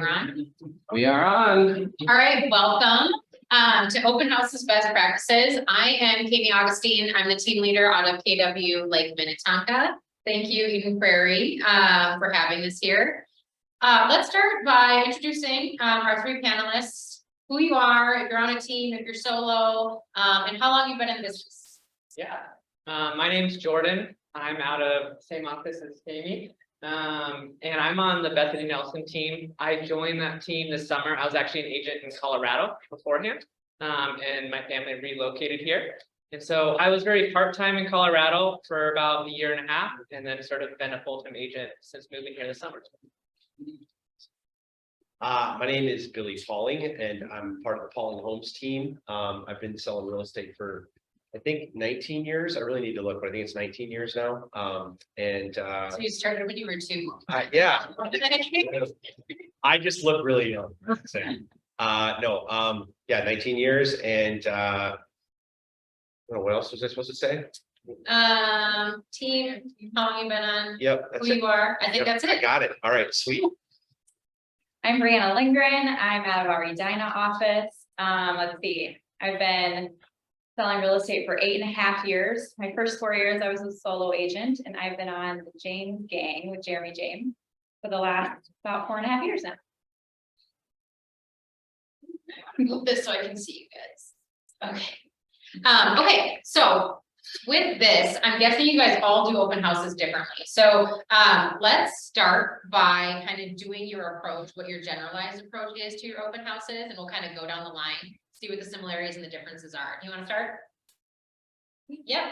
right, we're on. We are on. All right, welcome to Open Houses Best Practices. I am Katie Augustine. I'm the team leader out of KW Lake Minnetonka. Thank you, Eden Prairie, for having us here. Let's start by introducing our three panelists, who you are, if you're on a team, if you're solo, and how long you've been in business. Yeah. My name's Jordan. I'm out of the same office as Amy. And I'm on the Bethany Nelson team. I joined that team this summer. I was actually an agent in Colorado beforehand. And my family relocated here. And so I was very part-time in Colorado for about a year and a half, and then sort of been a full-time agent since moving here this summer. My name is Billy Pauling, and I'm part of the Pauling Homes team. I've been selling real estate for, I think, 19 years. I really need to look, but I think it's 19 years now. So you started when you were 2. Yeah, I just look really young. So, yeah, 19 years. And what else was I supposed to say? Team, how long you been on, Yep, that's who it. you are. I think Yep, that's I it. got it. All right, sweet. I'm Brianna Lindgren. I'm out of our Edina office. Let's see, I've been selling real estate for 8.5 years. My first 4 years, I was a solo agent, and I've been on the James Gang with Jeremy James for the last about 4.5 years now. Move this so I can see you guys. Okay. Okay, so with this, I'm guessing you guys all do open houses differently. So let's start by kind of doing your approach, what your generalized approach is to your open houses, and we'll kind of go down the line, see what the similarities and the differences are. Do you want to start? Yep.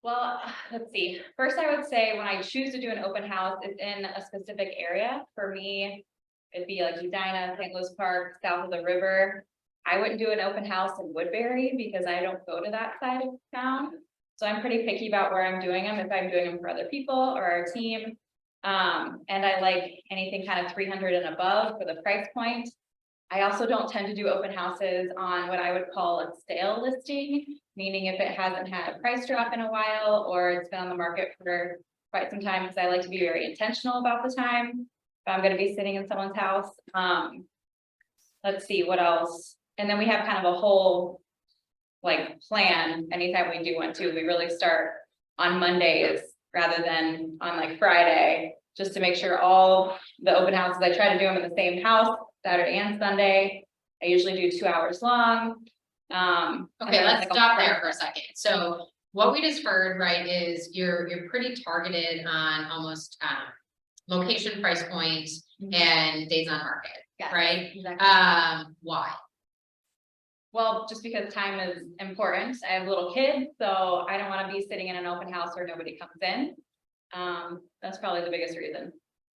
Well, let's see. First, I would say when I choose to do an open house, it's in a specific area. For me, it'd be like Edina, St. Louis Park, south of the river. I wouldn't do an open house in Woodbury because I don't go to that side of town. So I'm pretty picky about where I'm doing them, if I'm doing them for other people or our team. And I like anything kind of 300 and above for the price point. I also don't tend to do open houses on what I would call a stale listing, meaning if it hasn't had a price drop in a while or it's been on the market for quite some time, because I like to be very intentional about the time if I'm going to be sitting in someone's house. Let's see what else. And then we have kind of a whole like plan anytime we do one too. We really start on Mondays rather than on like Friday, just to make sure all the open houses, I try to do them in the same house, Saturday and Sunday. I usually do 2 hours long. Okay, let's stop there for a second. So what we just heard, right, is you're pretty targeted on almost location, price point, and days on market, Yeah, right? exactly. Why? Well, just because time is important. I have little kids, so I don't want to be sitting in an open house where nobody comes in. That's probably the biggest reason.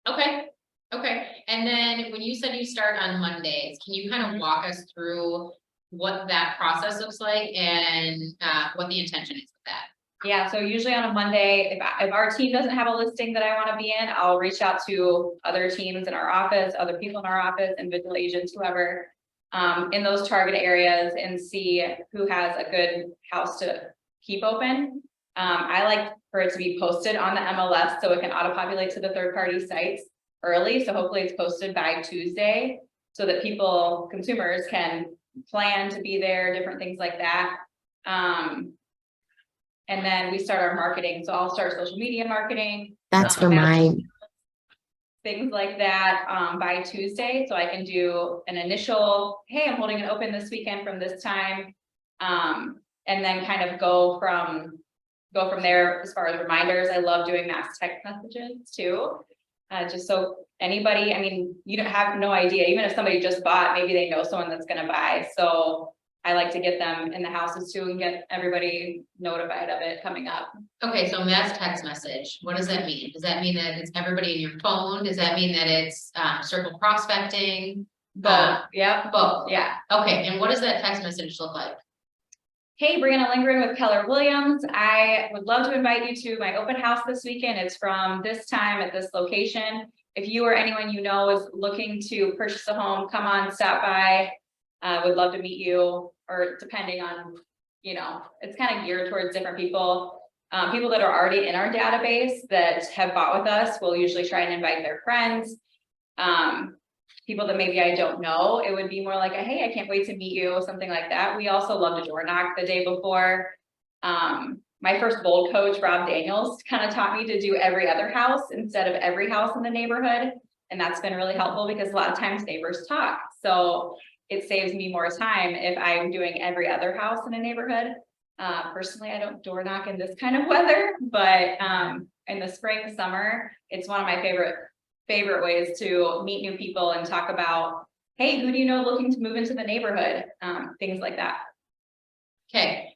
Okay, okay. And then when you said you start on Mondays, can you kind of walk us through what that process looks like and what the intention is with that? Yeah, so usually on a Monday, if our team doesn't have a listing that I want to be in, I'll reach out to other teams in our office, other people in our office, individual agents, whoever, in those target areas, and see who has a good house to keep open. I like for it to be posted on the MLS so it can auto-populate to the third-party sites early. So hopefully it's posted by Tuesday so that people, consumers, can plan to be there, different things like that. And then we start our marketing. So I'll start social media marketing. That's for mine. Things like that by Tuesday. So I can do an initial, hey, I'm holding it open this weekend from this time. And then kind of go from there as far as reminders. I love doing mass text messages too. Just so anybody, I mean, you don't have no idea, even if somebody just bought, maybe they know someone that's going to buy. So I like to get them in the houses too and get everybody notified of it coming up. Okay, so mass text message, what does that mean? Does that mean that it's everybody in your phone? Does that mean that it's circle prospecting? Both. Yep. Both. Yeah. Okay, and what does that text message look like? Hey, Brianna Lindgren with Keller Williams. I would love to invite you to my open house this weekend. It's from this time at this location. If you or anyone you know is looking to purchase a home, come on, stop by. Would love to meet you, or depending on, you know, it's kind of geared towards different people. People that are already in our database that have bought with us will usually try and invite their friends. people that maybe I don't know, it would be more like, hey, I can't wait to meet you, something like that. We also love to door knock the day before. My first bold coach, Rob Daniels, kind of taught me to do every other house instead of every house in the neighborhood. And that's been really helpful because a lot of times neighbors talk. So it saves me more time if I'm doing every other house in a neighborhood. Personally, I don't door knock in this kind of weather, but in the spring, summer, it's one of my favorite ways to meet new people and talk about, hey, who do you know looking to move into the neighborhood? Things like that. Okay,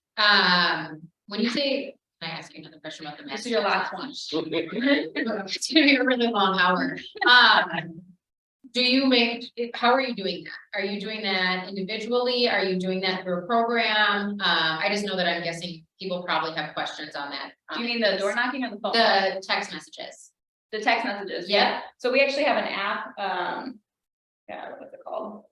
when you say, can I ask you another question about the? This is your last one. It's gonna be a really long hour. Do you how are you doing that? Are you doing that individually? Are you doing that through a program? I just know that I'm guessing people probably have questions on that. Do you mean the door knocking or the phone? The text messages. The text messages, Yeah. So we actually have an app, yeah, what's it called?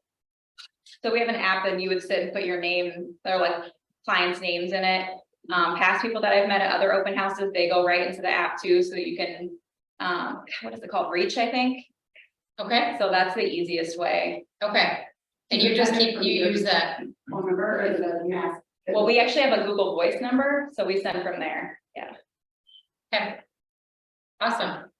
So we have an app that you would sit and put your name, or like clients' names in it. Past people that I've met at other open houses, they go right into the app too, so you can, what is it called? Reach, I think. Okay, So that's the easiest way. okay. And you use that. Phone number or the mask? Well, we actually have a Google Voice number, so we send from there, yeah. Okay. Awesome.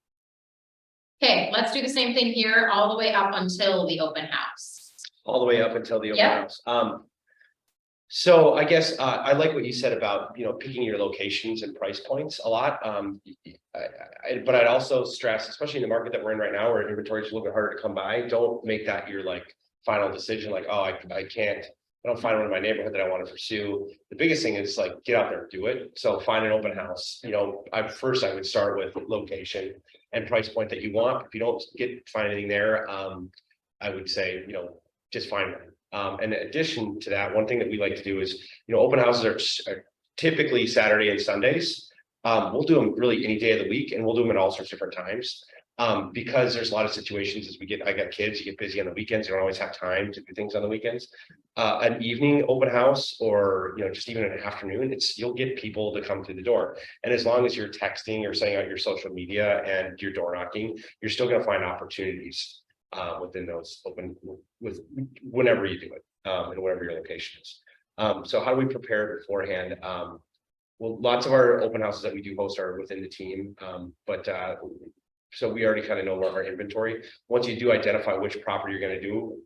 Okay, let's do the same thing here, all the way up until the open house. All the way up until the open Yeah. house. So I guess I like what you said about, picking your locations and price points a lot. But I'd also stress, especially in the market that we're in right now, where inventory is a little bit harder to come by, don't make that your final decision. I don't find one in my neighborhood that I want to pursue. The biggest thing is get out there and do it. So find an open house. I would start with location and price point that you want. If you don't find anything there, I would say, just find one. And in addition to that, one thing that we like to do is, open houses are typically Saturday and Sundays. We'll do them really any day of the week, and we'll do them at all sorts of different times. Because there's a lot of situations I got kids, you get busy on the weekends, you don't always have time to do things on the weekends. An evening open house, or just even an afternoon, you'll get people to come through the door. And as long as you're texting or sending out your social media and your door knocking, you're still going to find opportunities within those whenever you do it, and whatever your location is. So how do we prepare beforehand? Well, lots of our open houses that we do host are within the team, so we already kind of know our inventory. Once you do identify which property you're going to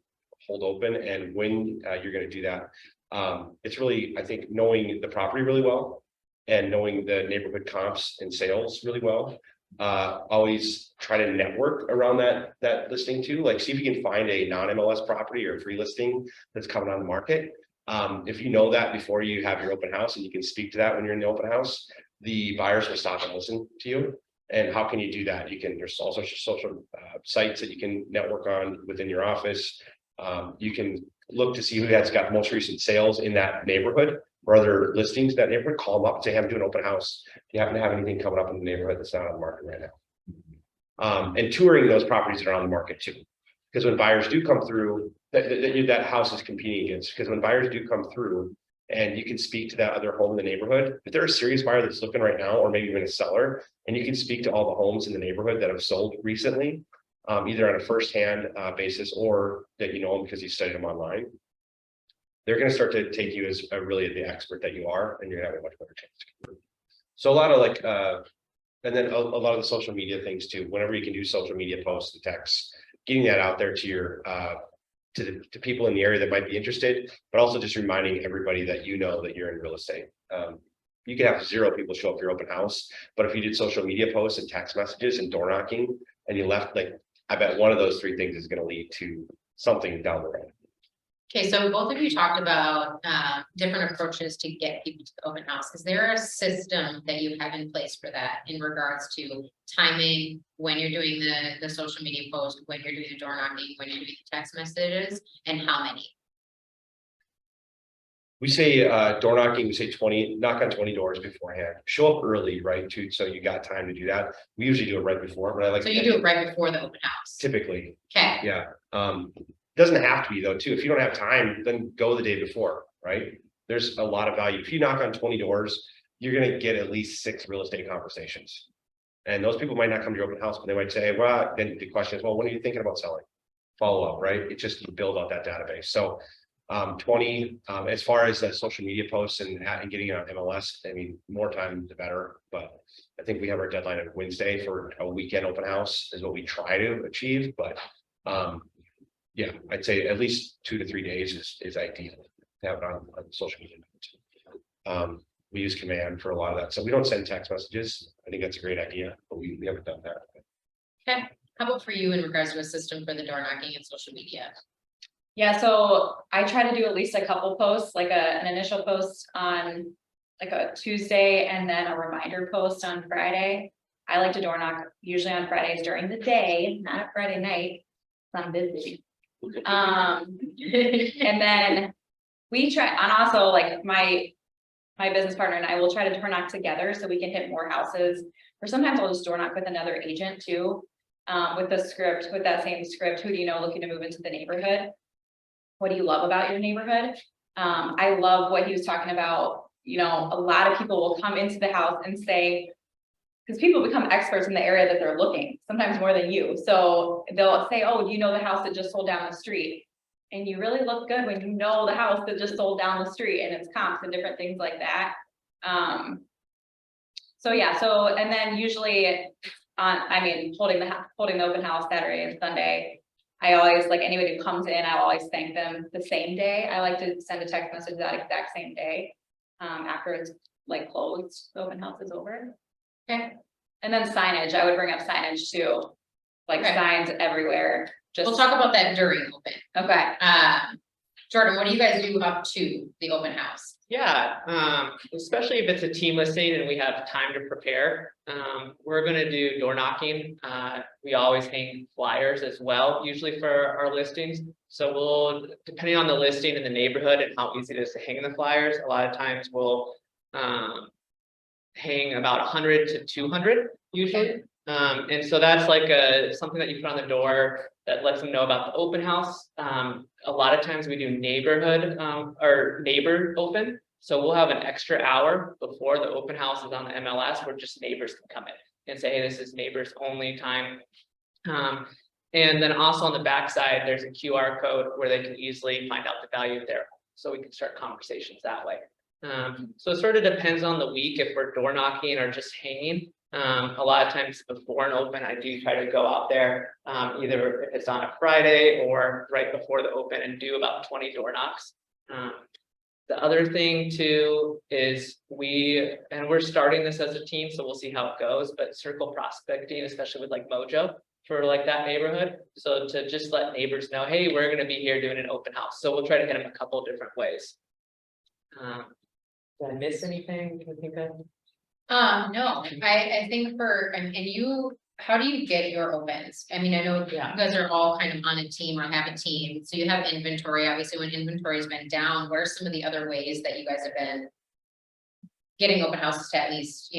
hold open and when you're going to do that, it's really, I think, knowing the property really well and knowing the neighborhood comps and sales really well. Always try to network around that listing too. See if you can find a non-MLS property or a free listing that's coming on the market. If you know that before you have your open house and you can speak to that when you're in the open house, the buyers will stop and listen to you. And how can you do that? There's all sorts of social sites that you can network on within your office. You can look to see who has got most recent sales in that neighborhood or other listings in that neighborhood. Call them up and say, hey, I'm doing an open house. Do you happen to have anything coming up in the neighborhood that's not on the market right now? And touring those properties that are on the market too. Because when buyers do come through, that house is competing against. Because when buyers do come through, and you can speak to that other home in the neighborhood. If they're a serious buyer that's looking right now, or maybe even a seller, and you can speak to all the homes in the neighborhood that have sold recently, either on a firsthand basis or that you know them because you studied them online, they're going to start to take you as really the expert that you are, and you're going to have a much better chance to convert. So a lot of and then a lot of the social media things too. Whenever you can do social media posts and texts, getting that out there to your to people in the area that might be interested, but also just reminding everybody that that you're in real estate. You can have 0 people show up at your open house, but if you did social media posts and text messages and door knocking, and you left, I bet one of those 3 things is going to lead to something down the road. Okay, so both of you talked about different approaches to get people to the open house. Is there a system that you have in place for that in regards to timing, when you're doing the social media post, when you're doing the door knocking, when you're doing the text messages, and how many? We say door knocking, we say knock on 20 doors beforehand. Show up early, right? So you got time to do that. We usually do it right before, but I like. So you do it right before the open house? Typically. Okay. Yeah. Doesn't have to be though, too. If you don't have time, then go the day before, right? There's a lot of value. If you knock on 20 doors, you're going to get at least 6 real estate conversations. And those people might not come to your open house, but they might say, well, then the question is, well, when are you thinking about selling? follow-up, right? It's just you build out that database. So 20, as far as social media posts and getting it on MLS, I mean, more time the better, but I think we have our deadline of Wednesday for a weekend open house is what we try to achieve, but yeah, I'd say at least 2 to 3 days is ideal to have it on social media. We use Command for a lot of that, so we don't send text messages. I think that's a great idea, but we haven't done that. Okay, how about for you in regards to a system for the door knocking and social media? Yeah, so I try to do at least a couple posts, like an initial post on like a Tuesday and then a reminder post on Friday. I like to door knock usually on Fridays during the day, not a Friday night. I'm busy. And then we try, and also like my business partner and I will try to door knock together so we can hit more houses. Or sometimes I'll just door knock with another agent too. With that same script, who do you know looking to move into the neighborhood? What do you love about your neighborhood? I love what he was talking about. You know, a lot of people will come into the house and say, because people become experts in the area that they're looking, sometimes more than you. So they'll say, oh, do you know the house that just sold down the street? And you really look good when you know the house that just sold down the street and it's comps and different things like that. So yeah, and then usually holding the open house Saturday and Sunday, I always, like, anybody who comes in, I always thank them the same day. I like to send a text message that exact same day, after it's like closed, the open house is over. Okay, And then signage, I would bring up signage too, like Okay. signs everywhere, we'll just, talk about that during open. okay. Jordan, what do you guys do up to the open house? Yeah, especially if it's a team listing and we have time to prepare, we're gonna do door knocking. We always hang flyers as well, usually for our listings. So we'll, depending on the listing in the neighborhood and how easy it is to hang the flyers, a lot of times we'll hang about 100 to 200 usually. And so that's like something that you put on the door that lets them know about the open house. A lot of times we do neighborhood or neighbor open. So we'll have an extra hour before the open house is on the MLS where just neighbors can come in and say, hey, this is neighbors only time. And then also on the backside, there's a QR code where they can easily find out the value of their home. So we can start conversations that way. So it sort of depends on the week if we're door knocking or just hanging. A lot of times before an open, I do try to go out there, either if it's on a Friday or right before the open and do about 20 door knocks. The other thing too is we're starting this as a team, so we'll see how it goes, but circle prospecting, especially with like Mojo for like that neighborhood. So to just let neighbors know, hey, we're gonna be here doing an open house. So we'll try to hit them a couple of different ways. Did I miss anything? Can you think of? No, I think how do you get your opens? I mean, I know you guys are all kind of on a team or have a team, so you have inventory, obviously when inventory's been down, what are some of the other ways that you guys have been getting open houses to at least,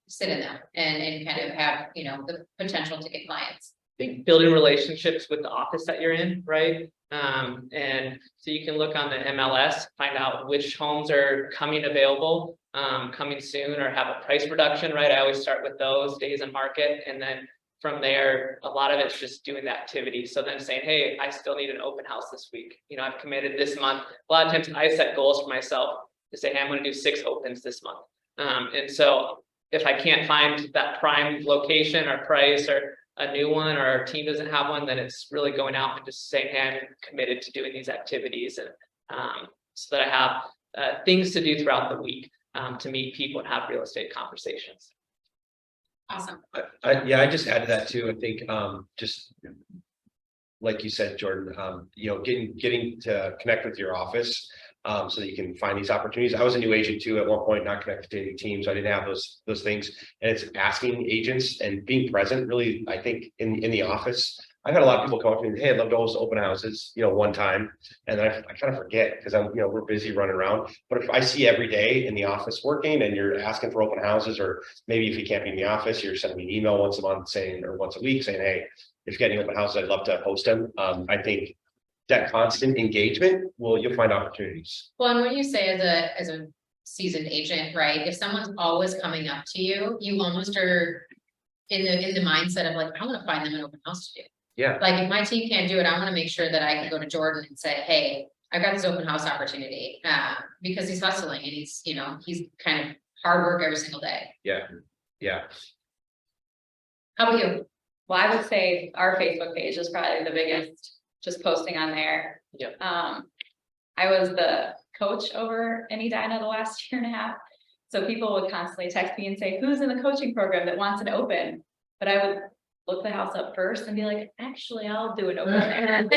sit in them and kind of have, the potential to get clients? I think building relationships with the office that you're in, right? And so you can look on the MLS, find out which homes are coming available, coming soon or have a price reduction, right? I always start with those days in market. And then from there, a lot of it's just doing the activity. So then saying, hey, I still need an open house this week. I've committed this month. A lot of times I set goals for myself to say, hey, I'm going to do 6 opens this month. And so if I can't find that prime location or price or a new one, or our team doesn't have one, then it's really going out and just saying, hey, I'm committed to doing these activities, and so that I have things to do throughout the week to meet people and have real estate conversations. Awesome. I just add to that too. I think just like you said, Jordan, getting to connect with your office so that you can find these opportunities. I was a new agent too at one point, not connected to any teams. I didn't have those things. And it's asking agents and being present really, I think in the office. I've had a lot of people come up to me, hey, I'd love to host open houses, one time. And then I kind of forget because we're busy running around. But if I see every day in the office working and you're asking for open houses, or maybe if you can't be in the office, you're sending me an email once a month or once a week saying, hey, if you're getting open houses, I'd love to host them. I think that constant engagement you'll find opportunities. Well, and when you say as a seasoned agent, right, if someone's always coming up to you, you almost are in the mindset of like, I want to find them an open house to do. Yeah, Like, if my team can't do it, I wanna make sure that I can go to Jordan and say, hey, I've got this open house opportunity, because he's hustling and he's, you know, he's kind of hard work every single day. yeah. How about you? Well, I would say our Facebook page is probably the biggest, just posting on there. Yep. I was the coach over in Edina the last year and a half. So people would constantly text me and say, who's in the coaching program that wants an open? But I would look the house up first and be like, actually, I'll do an open there.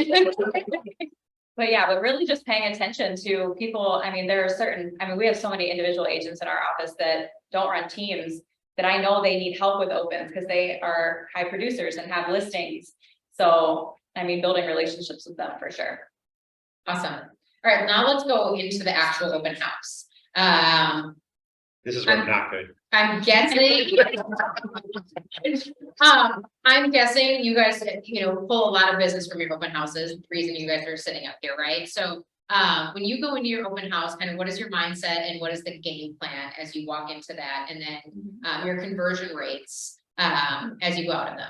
But yeah, but really just paying attention to people. I mean, there are certain, I mean, we have so many individual agents in our office that don't run teams that I know they need help with opens because they are high producers and have listings. So, I mean, building relationships with them for sure. Awesome. All right, now let's go into the actual open house. This is where I'm not good. I'm guessing. I'm guessing you guys, you know, pull a lot of business from your open houses, the reason you guys are sitting up here, right? So, when you go into your open house, kind of what is your mindset and what is the game plan as you walk into that? And then, your conversion rates, as you go out of them.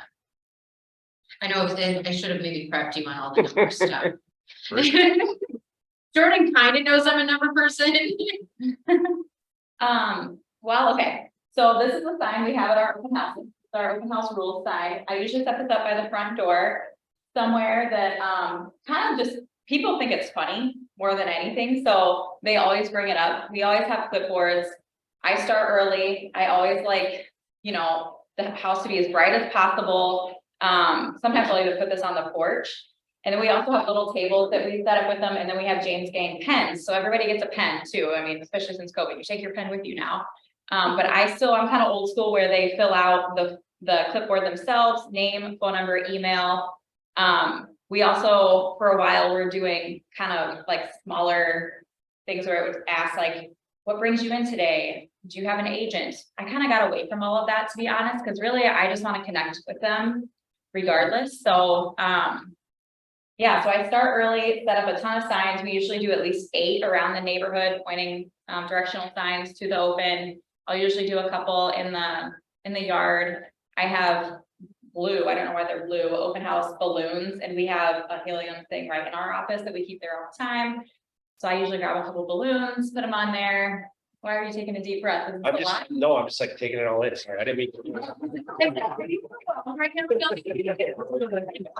I know, I should have maybe prepped you on all the number stuff. Jordan kind of knows I'm a number person. Well, okay, so this is the sign we have at our open house, it's our open house rules sign. I usually set this up by the front door. Somewhere that, kind of just, people think it's funny more than anything, so they always bring it up. We always have clipboards. I start early, I always like, you know, the house to be as bright as possible. Sometimes I'll even put this on the porch. And then we also have little tables that we set up with them, and then we have James Gang pens, so everybody gets a pen too. I mean, especially since COVID, you take your pen with you now. But I'm kind of old school where they fill out the clipboard themselves, name, phone number, email. We also, for a while, we're doing kind of like smaller things where it would ask like, what brings you in today? Do you have an agent? I kind of got away from all of that, to be honest, because really I just want to connect with them regardless. So, yeah, so I start early, set up a ton of signs. We usually do at least 8 around the neighborhood, pointing directional signs to the open. I'll usually do a couple in the yard. I have blue, I don't know why they're blue, open house balloons, and we have a helium thing right in our office that we keep there all the time. So I usually grab a couple balloons, put them on there. Why are you taking a deep breath? Is this I'm a just, lot? no, I'm just like taking it all in. Sorry, I didn't mean. I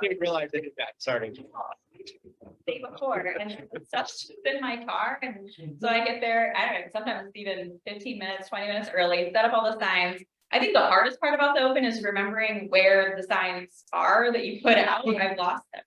didn't realize I did that. Sorry. Day before, and stuff's just in my car, and so I get there, I don't know, sometimes it's even 15 minutes, 20 minutes early, set up all the signs. I think the hardest part about the open is remembering where the signs are that you put out. I've lost them.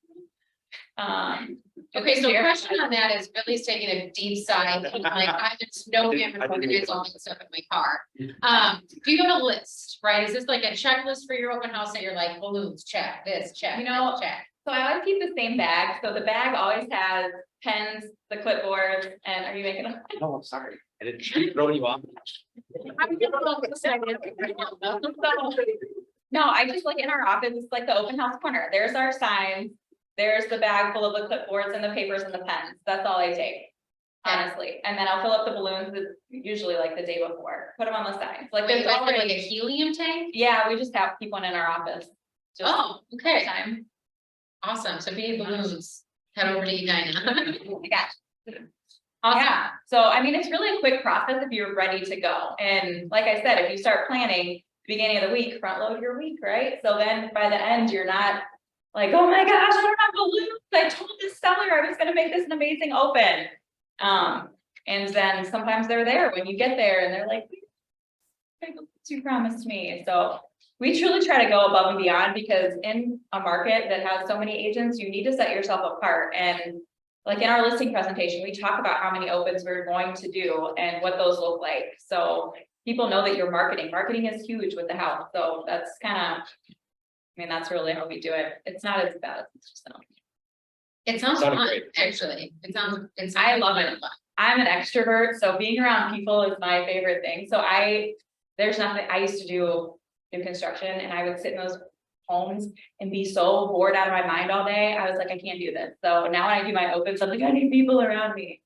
Okay, so question on that is Billy's taking a deep sigh, like, I just know him and organize all the stuff in my car. Do you have a list, right? Is this like a checklist for your open house that you're like, balloons, check, this, check, You know, check? So I always keep the same bag, so the bag always has pens, the clipboard, and are you making a? No, I'm sorry. I didn't throw you off. No, I just like in our office, it's like the open house corner. There's our signs. There's the bag full of the clipboards and the papers and the pens. That's all I take, honestly. And then I'll fill up the balloons usually like the day before, put them on the signs. Like Wait, you there's guys have like a already, helium tank? yeah, we just have keep one in our office. Just Oh, okay, time. awesome. So if you need balloons, head over to Edina. Yeah. Awesome. Yeah, so I mean, it's really a quick process if you're ready to go. And like I said, if you start planning beginning of the week, front load your week, right? So then by the end, you're not like, oh my gosh, I don't have balloons. I told this seller I was gonna make this an amazing open. And then sometimes they're there when you get there and they're like, you promised me. So we truly try to go above and beyond because in a market that has so many agents, you need to set yourself apart. And like in our listing presentation, we talk about how many opens we're going to do and what those look like. So people know that you're marketing. Marketing is huge with the house. So that's kind of, I mean, that's really how we do it. It's not as bad. So It sounds Sounded fun, great. actually. It's. I love it. I'm an extrovert, so being around people is my favorite thing. So there's nothing, I used to do new construction and I would sit in those homes and be so bored out of my mind all day. I was like, I can't do this. So now when I do my opens, I'm like, I need people around me.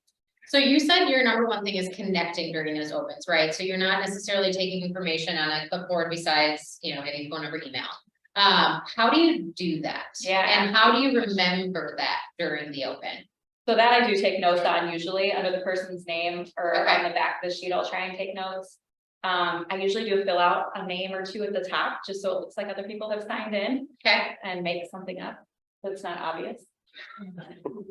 So you said your number one thing is connecting during those opens, right? So you're not necessarily taking information on a clipboard besides, you know, maybe phone number, email. How do you do that? Yeah. And how do you remember that during the open? So that I do take notes on usually under the person's name or Okay. on the back of the sheet, I'll try and take notes. I usually do fill out a name or two at the top, just so it looks like other people have signed in Okay, and make something up that's not obvious.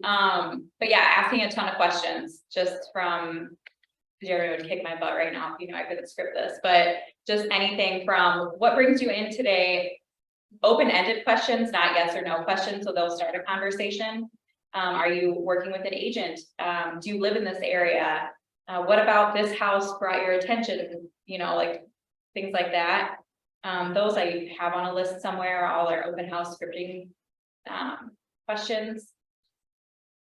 But yeah, asking a ton of questions just from, Jeremy would kick my butt right now, if you know I couldn't script this, but just anything from what brings you in today? Open-ended questions, not yes or no questions, so they'll start a conversation. Are you working with an agent? Do you live in this area? What about this house brought your attention? You know, like things like that. Those I have on a list somewhere, all our open house scripting questions.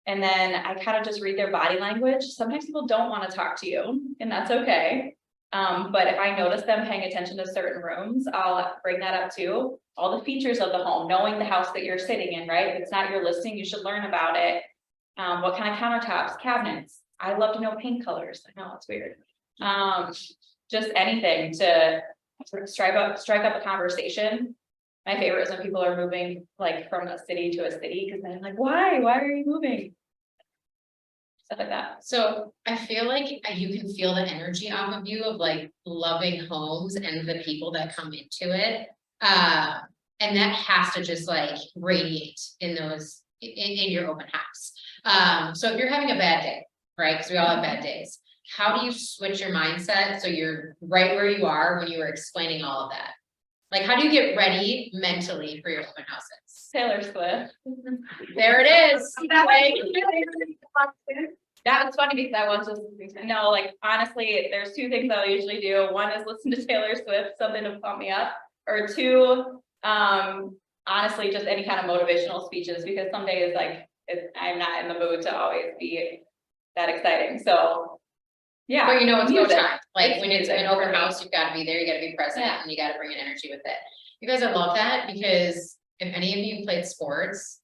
And then I kind of just read their body language. Sometimes people don't want to talk to you, and that's okay. But if I notice them paying attention to certain rooms, I'll bring that up too. All the features of the home, knowing the house that you're sitting in, right? If it's not your listing, you should learn about it. What kind of countertops, cabinets? I love to know paint colors. I know it's weird. Just anything to sort of strike up a conversation. My favorite is when people are moving like from a city to a city, because then I'm like, why are you moving? Stuff like that. so I feel like you can feel the energy off of you of like loving homes and the people that come into it. And that has to just like radiate in those, in your open house. So if you're having a bad day, right, because we all have bad days, how do you switch your mindset so you're right where you are when you were explaining all of that? Like, how do you get ready mentally for your open houses? Taylor Swift. There it is. That was funny because I was just, no, like, honestly, there's two things I'll usually do. One is listen to Taylor Swift, something to pump me up, or two, honestly, just any kind of motivational speeches, because some days, like, I'm not in the mood to always be that exciting, so. Yeah. But you know, it's go music. time, like It's when it's music an open for me. house, you've gotta be there, you gotta be present, Yeah. and you gotta bring an energy with it. You guys, I love that, because if any of you played sports,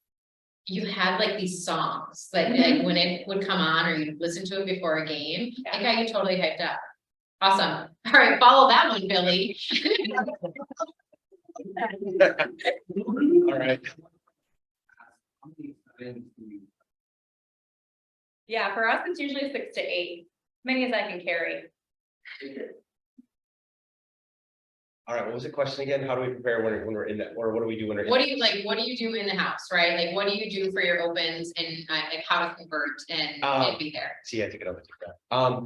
you had like these songs, like when it would come on, or you'd listen to it before a game, it got you totally hyped up. Awesome, all right, follow that one, Billy. All right. Yeah, for us, it's usually 6 to 8, many as I can carry. All right, what was the question again? How do we prepare when we're in that, or what do we do when we're in? What do you do in the house, right? Like, what do you do for your opens, and like how to convert and be there? See, I took it over.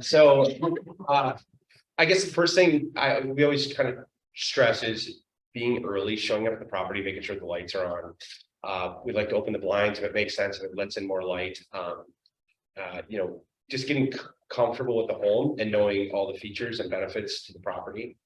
So, I guess the first thing we always kind of stress is being early, showing up at the property, making sure the lights are on. We'd like to open the blinds if it makes sense, if it lets in more light. You know, just getting comfortable with the home and knowing all the features and benefits to the property.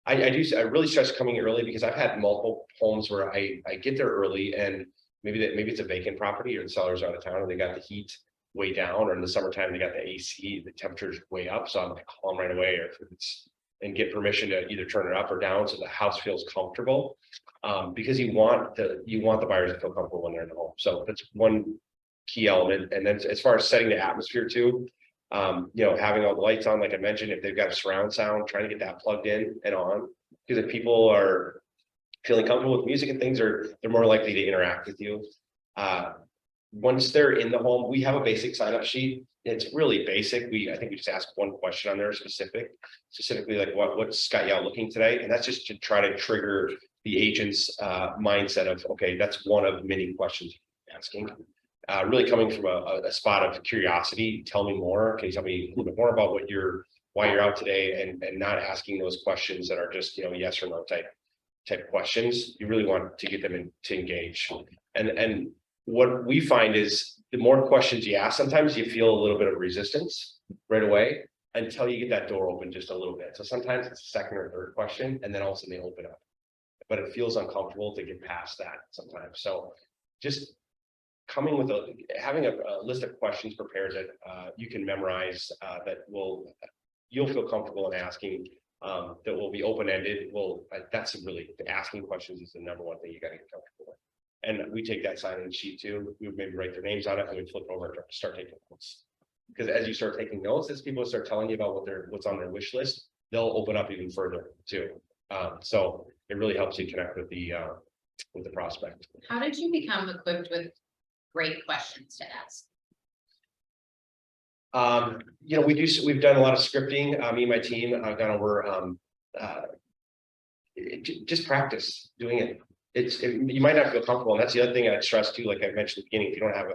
I really stress coming early, because I've had multiple homes where I get there early, and maybe it's a vacant property, or the seller's out of town and they got the heat way down, or in the summertime they got the AC, the temperature's way up, so I'm like, call them right away, or if it's, and get permission to either turn it up or down so the house feels comfortable. Because you want the buyers to feel comfortable when they're in the home. So that's one key element. And then as far as setting the atmosphere too, you know, having all the lights on, like I mentioned, if they've got a surround sound, trying to get that plugged in and on, because if people are feeling comfortable with music and things, they're more likely to interact with you. Once they're in the home, we have a basic sign up sheet. It's really basic. I think we just ask one question on there specifically like what's got y'all looking today, and that's just to try to trigger the agent's mindset of, okay, that's one of many questions you're asking. Really coming from a spot of curiosity. Tell me more. Can you tell me a little bit more about why you're out today, and not asking those questions that are just, you know, yes or no type questions. You really want to get them to engage. And what we find is the more questions you ask, sometimes you feel a little bit of resistance right away until you get that door open just a little bit. So sometimes it's a second or third question, and then all of a sudden they open up. But it feels uncomfortable to get past that sometimes. So just coming with having a list of questions prepared that you can memorize, that you'll feel comfortable in asking, that will be open-ended. That's really, asking questions is the number one thing you got to get comfortable with. And we take that sign-in sheet too. We would maybe write their names on it, and we flip over and start taking notes. Because as you start taking notes, as people start telling you about what's on their wish list, they'll open up even further too. So it really helps you connect with the with the prospect. How did you become equipped with great questions to ask? You know, we've done a lot of scripting, me and my team, I've gone over, just practice doing it. You might not feel comfortable, and that's the other thing I'd stress too, like I mentioned at the beginning, if you don't have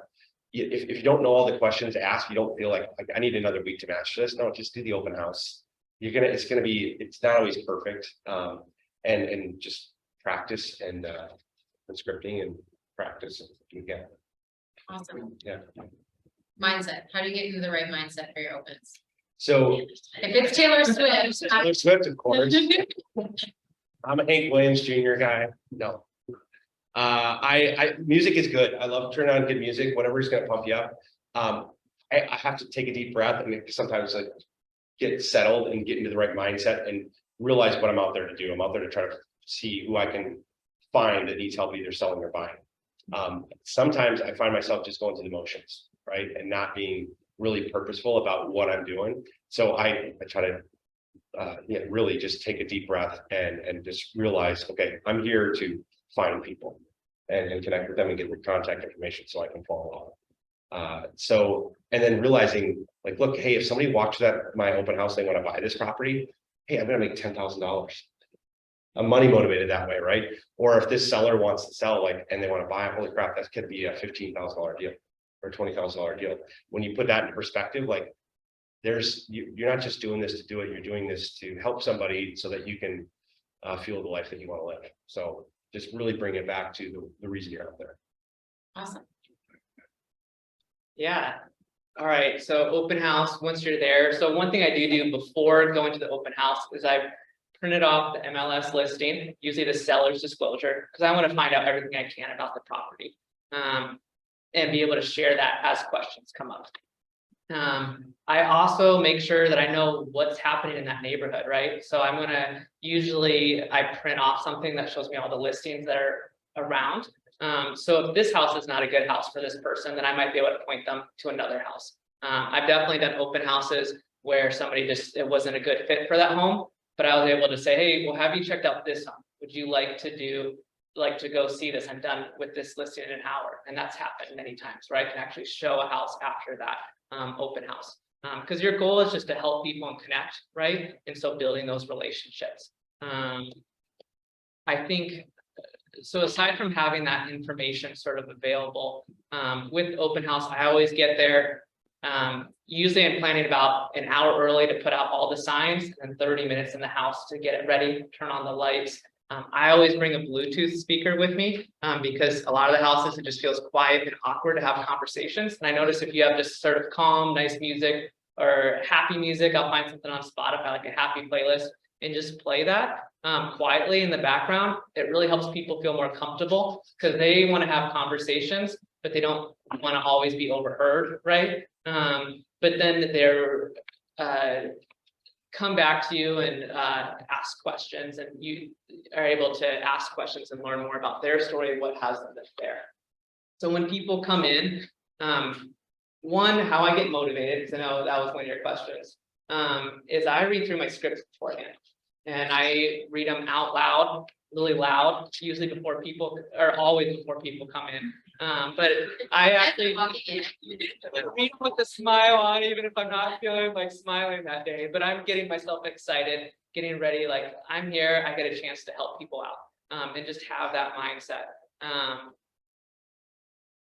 if you don't know all the questions to ask, you don't feel like I need another week to master this. No, just do the open house. It's not always perfect. And just practice and scripting and practice again. Awesome. Yeah. Mindset. How do you get into the right mindset for your opens? So If it's Taylor Swift, Taylor Swift, of course. I'm a Hank Williams Jr. guy. No. Music is good. I love turning on good music, whatever's gonna pump you up. I have to take a deep breath and sometimes like get settled and get into the right mindset and realize what I'm out there to do. I'm out there to try to see who I can find that needs help either selling or buying. Sometimes I find myself just going through the motions, right? And not being really purposeful about what I'm doing. So I try to really just take a deep breath and just realize, okay, I'm here to find people and connect with them and get their contact information so I can follow up. And then realizing like, look, hey, if somebody walks to my open house, they want to buy this property, hey, I'm gonna make $10,000. I'm money motivated that way, right? Or if this seller wants to sell, like, and they want to buy, holy crap, that could be a $15,000 deal or $20,000 deal. When you put that in perspective, like you're not just doing this to do it, you're doing this to help somebody so that you can feel the life that you want to live. So just really bring it back to the reason you're out there. awesome. Yeah. All right. So open house, once you're there. So one thing I do before going to the open house is I printed off the MLS listing, usually the seller's disclosure, because I want to find out everything I can about the property. And be able to share that as questions come up. I also make sure that I know what's happening in that neighborhood, right? So I print off something that shows me all the listings that are around. So if this house is not a good house for this person, then I might be able to point them to another house. I've definitely done open houses where it wasn't a good fit for that home, but I was able to say, hey, well, have you checked out this home? Would you like to go see this? I'm done with this listing in an hour. And that's happened many times, right? I can actually show a house after that open house. Because your goal is just to help people and connect, right? And so building those relationships. I think, so aside from having that information sort of available, with open house, I always get there. Usually I'm planning about an hour early to put out all the signs and 30 minutes in the house to get it ready, turn on the lights. I always bring a Bluetooth speaker with me because a lot of the houses, it just feels quiet and awkward to have conversations. And I notice if you have this sort of calm, nice music or happy music, I'll find something on Spotify, like a happy playlist, and just play that quietly in the background. It really helps people feel more comfortable because they want to have conversations, but they don't want to always be overheard, right? But then they're come back to you and ask questions, and you are able to ask questions and learn more about their story, what has them there. So when people come in, one, how I get motivated, because I know that was one of your questions, is I read through my scripts beforehand, and I read them out loud, really loud, usually before people, or always before people come in. But I actually read with a smile on, even if I'm not feeling like smiling that day, but I'm getting myself excited, getting ready, like I'm here, I get a chance to help people out, and just have that mindset.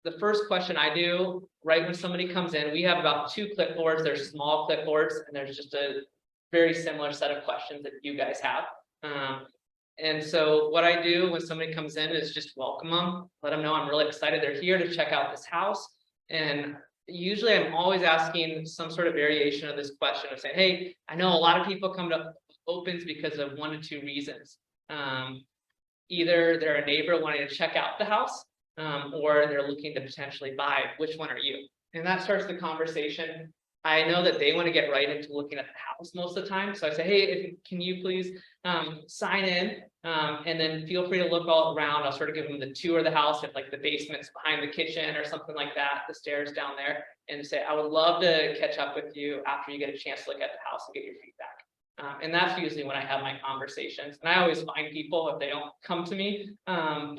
The first question I do right when somebody comes in, we have about 2 clipboards. They're small clipboards, and there's just a very similar set of questions that you guys have. And so what I do when somebody comes in is just welcome them, let them know I'm really excited they're here to check out this house. And usually I'm always asking some sort of variation of this question of saying, hey, I know a lot of people come to opens because of 1 of 2 reasons. Either they're a neighbor wanting to check out the house, or they're looking to potentially buy. Which one are you? And that starts the conversation. I know that they want to get right into looking at the house most of the time. So I say, hey, can you please sign in, and then feel free to look all around. I'll sort of give them the tour of the house, if like the basement's behind the kitchen or something like that, the stairs down there, and say, I would love to catch up with you after you get a chance to look at the house and get your feedback. And that's usually when I have my conversations, and I always find people if they don't come to me. I've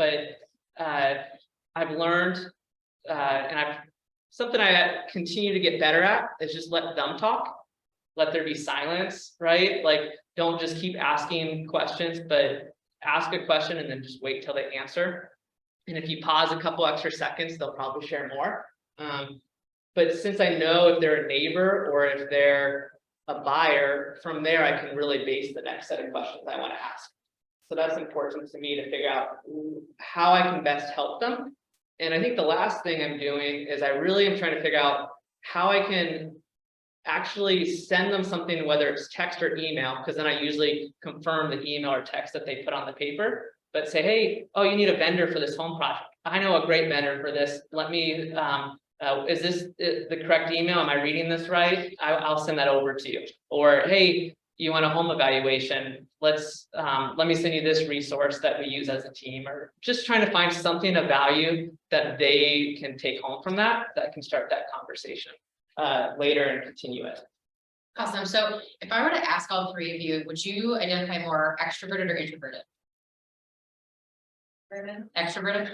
learned, and something I continue to get better at is just let them talk. Let there be silence, right? Like, don't just keep asking questions, but ask a question and then just wait till they answer. And if you pause a couple extra seconds, they'll probably share more. But since I know if they're a neighbor or if they're a buyer, from there, I can really base the next set of questions I want to ask. So that's important to me to figure out how I can best help them. And I think the last thing I'm doing is I really am trying to figure out how I can actually send them something, whether it's text or email, because then I usually confirm the email or text that they put on the paper, but say, hey, oh, you need a vendor for this home project. I know a great vendor for this. Let me, is this the correct email? Am I reading this right? I'll send that over to you. Or, hey, you want a home evaluation? Let me send you this resource that we use as a team, or just trying to find something of value that they can take home from that can start that conversation later and continue it. Awesome. So if I were to ask all three of you, would you identify more extroverted or introverted? Extroverted.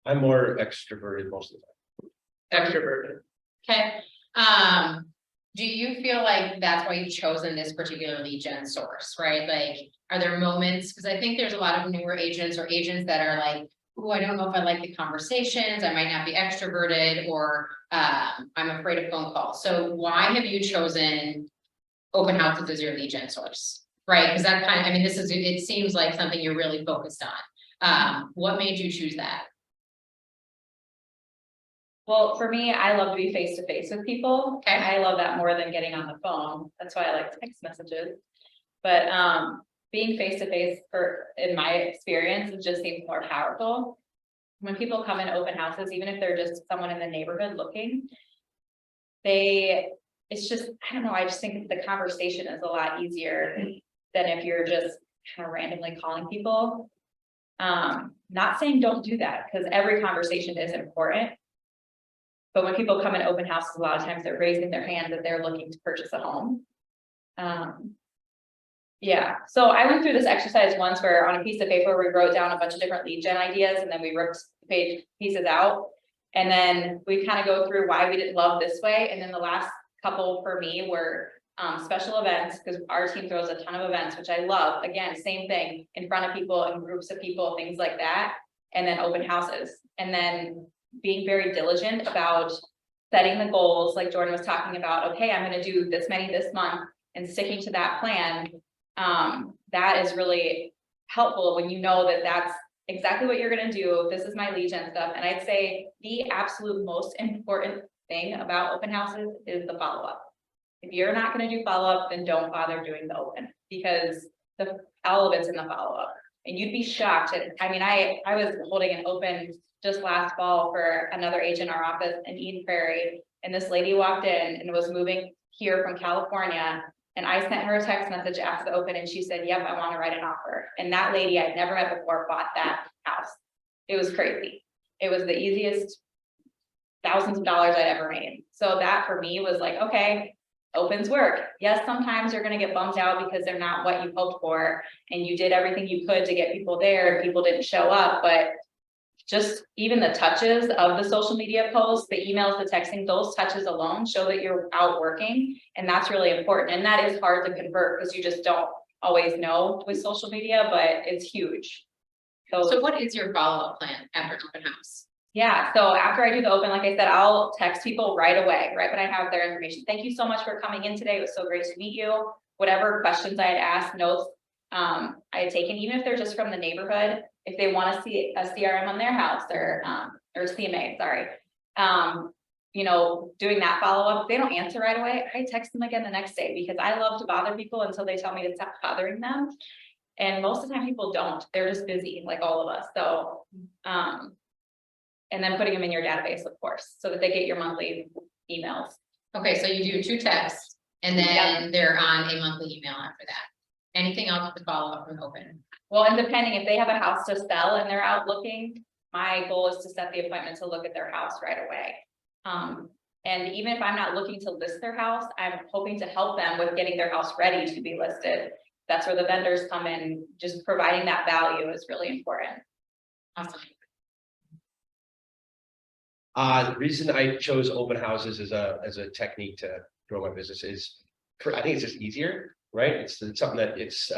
I'm more extroverted most of the time. Extroverted. Okay. Do you feel like that's why you've chosen this particular lead gen source, right? Like, are there moments, because I think there's a lot of newer agents or agents that are like, oh, I don't know if I like the conversations, I might not be extroverted, or I'm afraid of phone calls. So why have you chosen open houses as your lead gen source? Right? Because that kind of, I mean, it seems like something you're really focused on. What made you choose that? Well, for me, I love to be face to face with people. Okay. I love that more than getting on the phone. That's why I like text messages. But being face to face, in my experience, it just seems more powerful. When people come in open houses, even if they're just someone in the neighborhood looking, it's just, I don't know, I just think the conversation is a lot easier than if you're just kind of randomly calling people. Not saying don't do that, because every conversation is important. But when people come in open houses, a lot of times they're raising their hand that they're looking to purchase a home. Yeah, so I went through this exercise once where on a piece of paper, we wrote down a bunch of different lead gen ideas, and then we ripped the pieces out. And then we kind of go through why we didn't love this way. And then the last couple for me were special events, because our team throws a ton of events, which I love. Again, same thing, in front of people and groups of people, things like that. And then open houses. And then being very diligent about setting the goals, like Jordan was talking about, okay, I'm going to do this many this month, and sticking to that plan. That is really helpful when you know that that's exactly what you're going to do. This is my lead gen stuff. And I'd say the absolute most important thing about open houses is the follow-up. If you're not going to do follow-up, then don't bother doing the open, because all of it's in the follow-up. And you'd be shocked. And I mean, I was holding an open just last fall for another agent in our office in Eden Prairie. And this lady walked in and was moving here from California. And I sent her a text message after the open, and she said, yep, I want to write an offer. And that lady I'd never met before bought that house. It was crazy. It was the easiest thousands of dollars I'd ever made. So that for me was like, okay, opens work. Yes, sometimes you're going to get bummed out because they're not what you hoped for, and you did everything you could to get people there and people didn't show up. But just even the touches of the social media posts, the emails, the texting, those touches alone show that you're out working. And that's really important. And that is hard to convert, because you just don't always know with social media, but it's huge. So what is your follow-up plan after open house? Yeah, so after I do the open, like I said, I'll text people right away, right when I have their information. Thank you so much for coming in today. It was so great to meet you. Whatever questions I had asked, notes I had taken, even if they're just from the neighborhood, if they want to see a CRM on their house, or CMA, sorry. You know, doing that follow-up, if they don't answer right away, I text them again the next day, because I love to bother people until they tell me to stop bothering them. And most of the time people don't, they're just busy like all of us. So, and then putting them in your database, of course, so that they get your monthly emails. Okay, so you do 2 texts, and then they're on a monthly email after that. Anything else to follow up from open? Well, and depending if they have a house to sell and they're out looking, my goal is to set the appointment to look at their house right away. And even if I'm not looking to list their house, I'm hoping to help them with getting their house ready to be listed. That's where the vendors come in, just providing that value is really important. Awesome. The reason I chose open houses as a technique to grow my business is, I think it's just easier, right? It's something that it's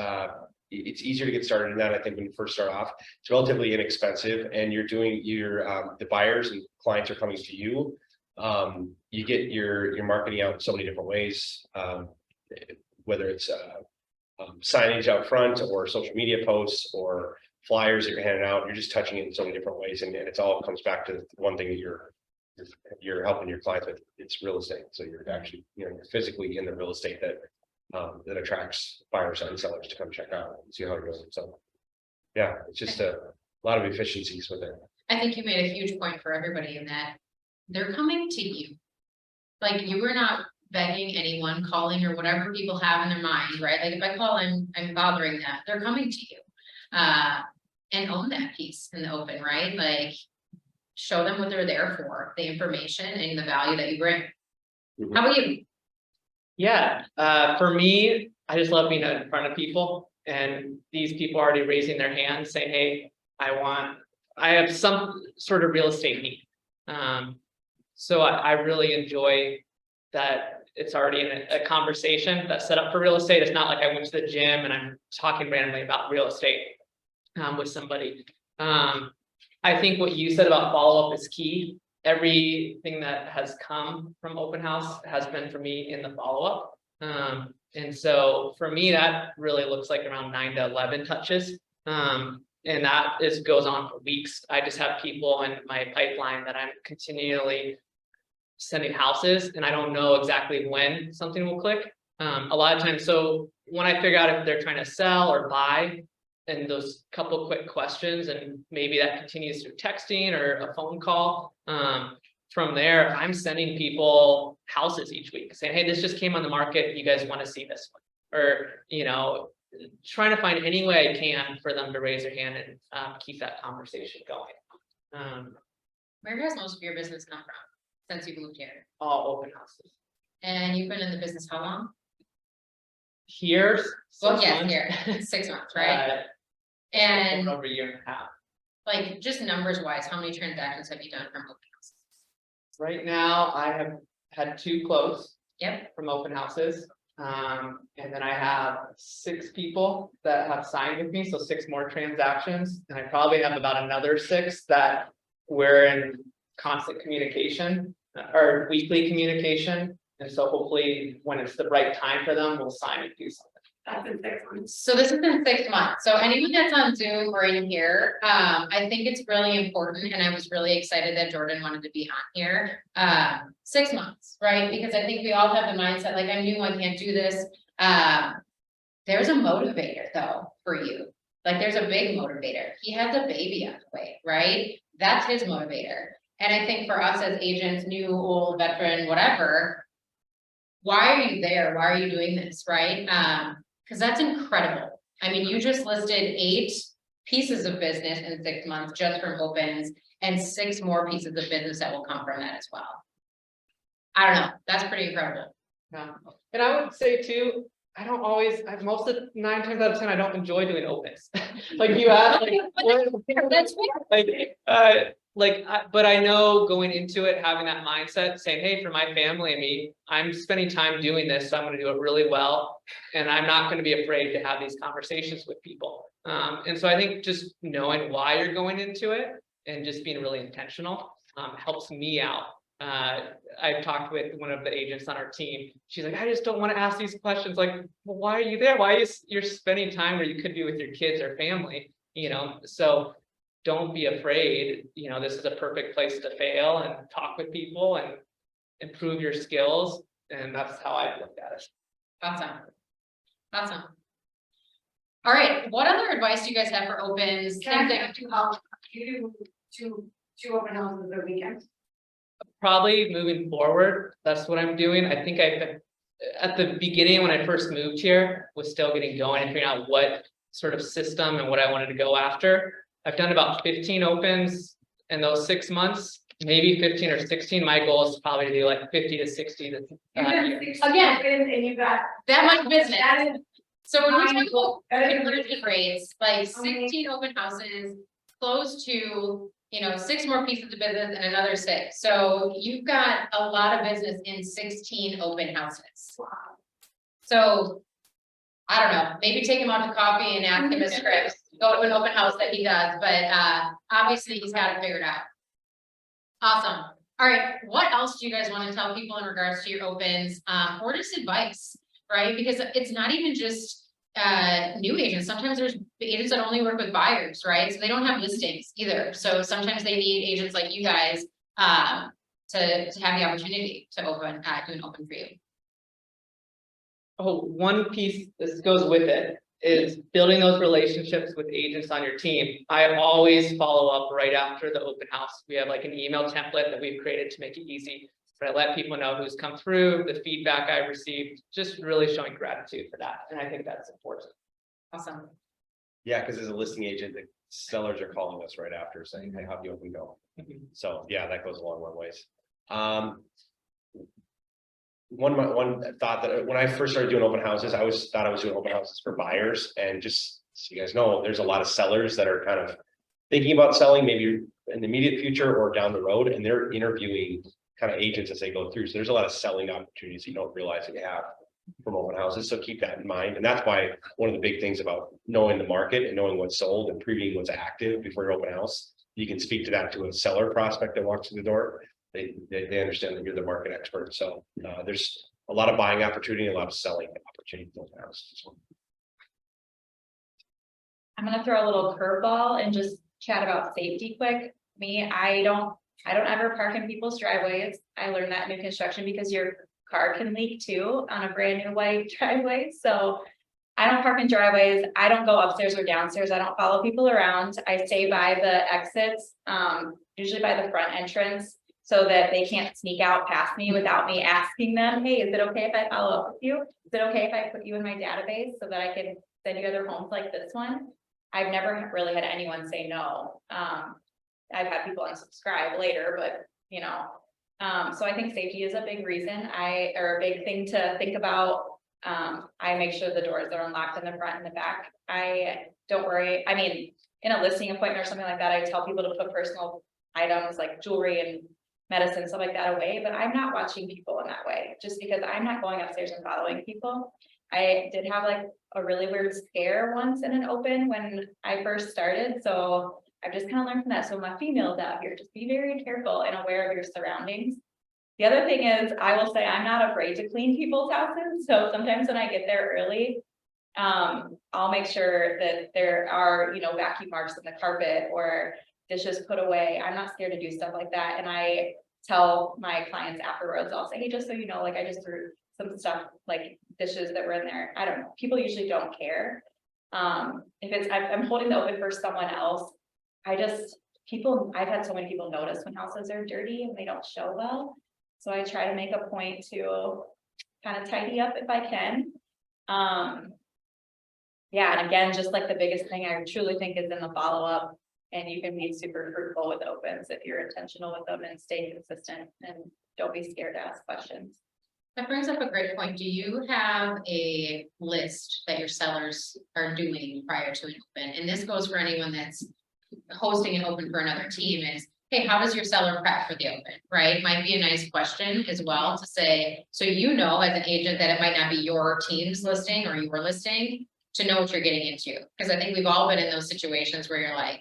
easier to get started in that. I think when you first start off, it's relatively inexpensive, and you're doing the buyers and clients are coming to you. You get your marketing out in so many different ways, whether it's signage out front or social media posts or flyers that you're handing out. You're just touching it in so many different ways, and it's all comes back to one thing that you're helping your clients with. It's real estate. So you're actually, you're physically in the real estate that attracts buyers and sellers to come check out and see how it goes. So yeah, it's just a lot of efficiencies with it. I think you made a huge point for everybody in that they're coming to you. Like, you were not begging anyone, calling, or whatever people have in their mind, right? Like, if I call, I'm bothering them. They're coming to you. And own that piece in the open, right? Like, show them what they're there for, the information and the value that you bring. Mhm. How about you? Yeah, for me, I just love being in front of people, and these people already raising their hands saying, hey, I have some sort of real estate need. So I really enjoy that it's already in a conversation that's set up for real estate. It's not like I went to the gym and I'm talking randomly about real estate with somebody. I think what you said about follow-up is key. Everything that has come from open house has been for me in the follow-up. And so for me, that really looks like around 9 to 11 touches. And that goes on for weeks. I just have people in my pipeline that I'm continually sending houses, and I don't know exactly when something will click. A lot of times, so when I figure out if they're trying to sell or buy, and those couple quick questions, and maybe that continues through texting or a phone call. From there, I'm sending people houses each week saying, hey, this just came on the market. You guys want to see this one? Or, trying to find any way I can for them to raise their hand and keep that conversation going. Where has most of your business come from since you've moved here? All open houses. And you've been in the business how long? Here. Well, 6 yes, months. here, 6 months, right? And Over a year and a half. like, just numbers wise, how many transactions have you done from open houses? Right now, I have had 2 close Yep, from open houses. And then I have 6 people that have signed with me, so 6 more transactions, and I probably have about another 6 that we're in constant communication or weekly communication. And so hopefully when it's the right time for them, we'll sign and do something. That's in 6 months. so this has been 6 months. So anyone that's on Zoom or in here, I think it's really important, and I was really excited that Jordan wanted to be on here. 6 months, right? Because I think we all have the mindset, like, I'm new, I can't do this. There's a motivator though for you. Like, there's a big motivator. He has a baby on the way, right? That's his motivator. And I think for us as agents, new, old, veteran, whatever, why are you there? Why are you doing this, right? Because that's incredible. I mean, you just listed 8 pieces of business in 6 months just from opens, and 6 more pieces of business that will come from that as well. I don't know, that's pretty incredible. Yeah. And I would say too, most of 9 times out of 10, I don't enjoy doing opens. Like you asked, That's but I know going into it, having that mindset, saying, hey, for my family and me, I'm spending time doing this, so I'm going to do it really well. And I'm not going to be afraid to have these conversations with people. And so I think just knowing why you're going into it and just being really intentional helps me out. I've talked with one of the agents on our team. She's like, I just don't want to ask these questions. Like, well, why are you there? Why is you're spending time where you could be with your kids or family? So don't be afraid. This is a perfect place to fail and talk with people and improve your skills. And that's how I looked at it. Awesome. Awesome. All right, what other advice do you guys have for opens? Can Things I that- do two open houses a weekend? Probably moving forward, that's what I'm doing. I think at the beginning, when I first moved here, was still getting going and figuring out what sort of system and what I wanted to go after. I've done about 15 opens in those 6 months. maybe 15 or 16. My goal is probably to do like 50 to 60 this year. Again. And you got. That much business. That is, So when we talk mindful. about That is conversion rates, like Okay. 16 open houses, close to, 6 more pieces of business and another 6. So you've got a lot of business in 16 open houses. So, I don't know, maybe take him out to coffee and ask him his scripts, go to an open house that he does, but obviously he's got it figured out. Awesome. All right, what else do you guys want to tell people in regards to your opens, or just advice, right? Because it's not even just new agents. Sometimes there's agents that only work with buyers, right? So they don't have listings either. So sometimes they need agents like you guys to have the opportunity to open, do an open for you. Oh, one piece, this goes with it, is building those relationships with agents on your team. I always follow up right after the open house. We have like an email template that we've created to make it easy. But I let people know who's come through, the feedback I received, just really showing gratitude for that. And I think that's important. Awesome. Yeah, because as a listing agent, the sellers are calling us right after saying, hey, how'd the open go? So yeah, that goes a long ways. One thought that when I first started doing open houses, I always thought I was doing open houses for buyers, and just so you guys know, there's a lot of sellers that are kind of thinking about selling maybe in the immediate future or down the road, and they're interviewing kind of agents as they go through. So there's a lot of selling opportunities you don't realize that you have from open houses. So keep that in mind. And that's why one of the big things about knowing the market and knowing what's sold and previewing what's active before your open house, you can speak to that to a seller prospect that walks through the door. They understand that you're the market expert. So there's a lot of buying opportunity, a lot of selling opportunity in open houses. I'm gonna throw a little curveball and just chat about safety quick. I don't ever park in people's driveways. I learned that in new construction because your car can leak too on a brand new white driveway. So I don't park in driveways. I don't go upstairs or downstairs. I don't follow people around. I stay by the exits, usually by the front entrance, so that they can't sneak out past me without me asking them, hey, is it okay if I follow up with you? Is it okay if I put you in my database so that I can send you other homes like this one? I've never really had anyone say no. I've had people unsubscribe later, but so I think safety is a big reason or a big thing to think about. I make sure the doors are unlocked in the front and the back. I don't worry. I mean, in a listing appointment or something like that, I tell people to put personal items like jewelry and medicine, stuff like that away, but I'm not watching people in that way just because I'm not going upstairs and following people. I did have like a really weird scare once in an open when I first started. So I've just kind of learned from that. So my females out here, just be very careful and aware of your surroundings. The other thing is, I will say I'm not afraid to clean people's houses. So sometimes when I get there early, I'll make sure that there are, vacuum marks in the carpet or dishes put away. I'm not scared to do stuff like that. And I tell my clients afterwards, I'll say, hey, just so you know, like I just threw some stuff like dishes that were in there. I don't know. People usually don't care. If I'm holding the open for someone else, I've had so many people notice when houses are dirty and they don't show well. So I try to make a point to kind of tidy up if I can. Yeah, and again, just like the biggest thing I truly think is in the follow-up, and you can be super fruitful with opens if you're intentional with them and stay consistent and don't be scared to ask questions. That brings up a great point. Do you have a list that your sellers are doing prior to an open? And this goes for anyone that's hosting an open for another team is, hey, how does your seller prep for the open, right? Might be a nice question as well to say, so as an agent that it might not be your team's listing or your listing, to know what you're getting into. Because I think we've all been in those situations where you're like,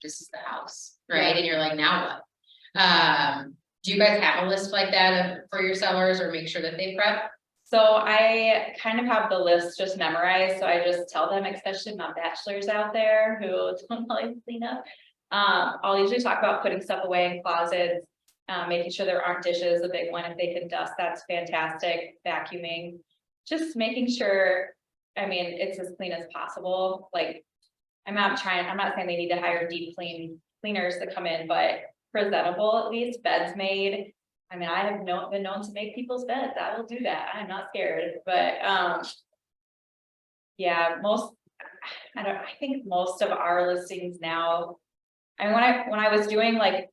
this is the house, right? Yeah. And you're like, now what? Do you guys have a list like that for your sellers or make sure that they prep? So I kind of have the list just memorized. So I just tell them, especially my bachelors out there who don't like clean up. I'll usually talk about putting stuff away in closets, making sure there aren't dishes, a big one. If they can dust, that's fantastic. Vacuuming, just making sure, it's as clean as possible. Like I'm not saying they need to hire deep cleaners to come in, but presentable, at least beds made. I have been known to make people's beds. I will do that. I'm not scared, but yeah, I think most of our listings now, when I was doing like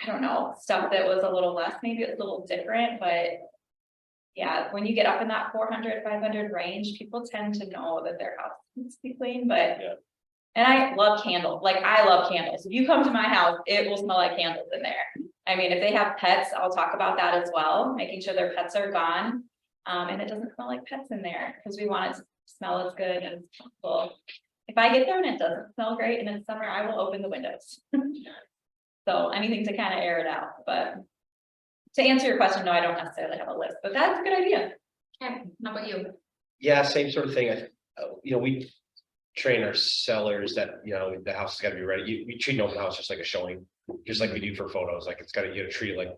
I don't know, stuff that was a little less, maybe it was a little different, but. Yeah, when you get up in that 400, 500 range, people tend to know that their house needs to be clean, but. Yeah. And I love candles, like I love candles. If you come to my house, it will smell like candles in there. I mean, if they have pets, I'll talk about that as well, making sure their pets are gone. And it doesn't smell like pets in there, because we want it to smell as good as possible. If I get there and it doesn't smell great and it's summer, I will open the windows. So anything to kind of air it out, but. To answer your question, no, I don't necessarily have a list, but that's a good idea. Okay, how about you? Yeah, same sort of thing. We train our sellers that, the house has got to be ready. We treat an open house just like a showing, just like we do for photos. Like it's got to, treat it like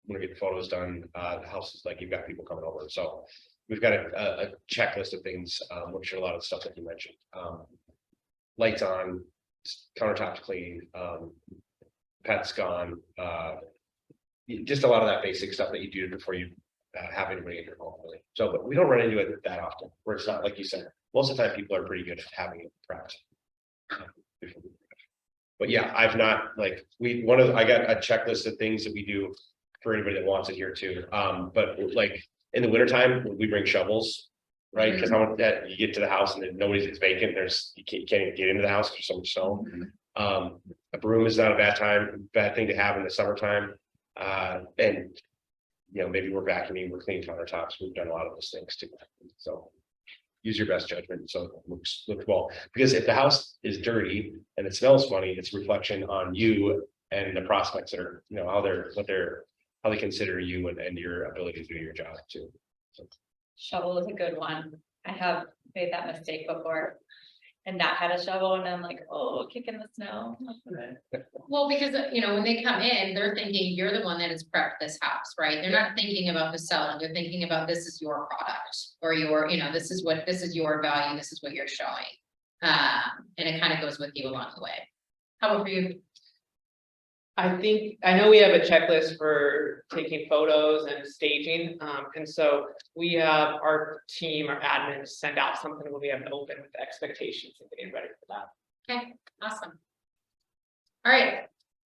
when we get the photos done, the house is like you've got people coming over. So we've got a checklist of things, which are a lot of the stuff that you mentioned. Lights on, countertops clean, pets gone, just a lot of that basic stuff that you do before you have anybody in your home, really. So, but we don't run into it that often, where it's not like you said, most of the time people are pretty good at having it prepped. But yeah, I've not like, I got a checklist of things that we do for anybody that wants it here too. But like in the wintertime, we bring shovels, right? Because how that you get to the house and then it's vacant, you can't even get into the house because so much snow. A broom is not a bad thing to have in the summertime. And maybe we're vacuuming, we're cleaning countertops, we've done a lot of those things too. So use your best judgment. So it looks well, because if the house is dirty and it smells funny, it's a reflection on you and the prospects that are, how they consider you and your ability to do your job too. So. Shovel is a good one. I have made that mistake before. And not had a shovel and I'm like, oh, kicking the snow. Well, because, when they come in, they're thinking you're the one that has prepped this house, right? They're not thinking about the selling, they're thinking about this is your product. Or this is your value, this is what you're showing. And it kind of goes with you along the way. How about for you? I know we have a checklist for taking photos and staging, and so we have our team, our admins send out something when we have an open with expectations and getting ready for that. Okay, awesome. All right.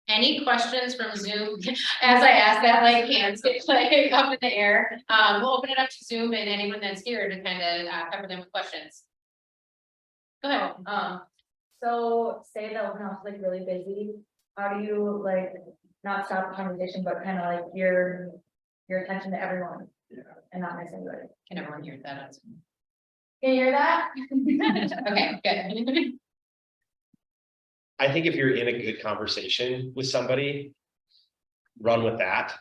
Any questions from Zoom? As I ask that, like hands get like up in the air. We'll open it up to Zoom and anyone that's here to kind of cover them with questions. Go ahead. So say the open house is like really busy, how do you like not stop the conversation, but kind of like your attention to everyone and not miss anybody? Can everyone hear that? Can you hear that? Okay, good. I think if you're in a good conversation with somebody, run with that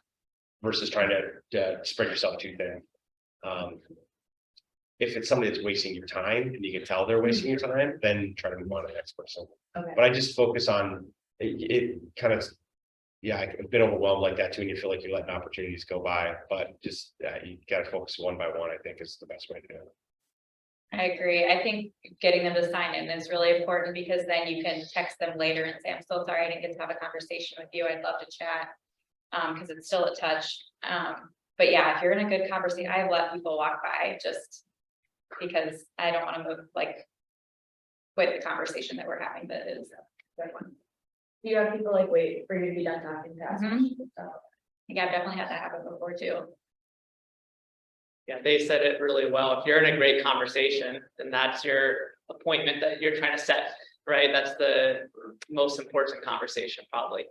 versus trying to spread yourself too thin. If it's somebody that's wasting your time and you can tell they're wasting your time, then try to move on to the next person. Okay. But I just focus on it kind of, I've been overwhelmed like that too, and you feel like you're letting opportunities go by, but just you got to focus one by one, I think is the best way to do it. I agree. I think getting them to sign in is really important because then you can text them later and say, I'm so sorry I didn't get to have a conversation with you. I'd love to chat. Because it's still a touch. But yeah, if you're in a good conversation, I've let people walk by just because I don't want to move like with the conversation that we're having, that is a good one. Do you have people like wait for you to be done talking to ask Mhm. stuff? Yeah, I've definitely had that happen before too. Yeah, they said it really well. If you're in a great conversation, then that's your appointment that you're trying to set, right? That's the most important conversation probably.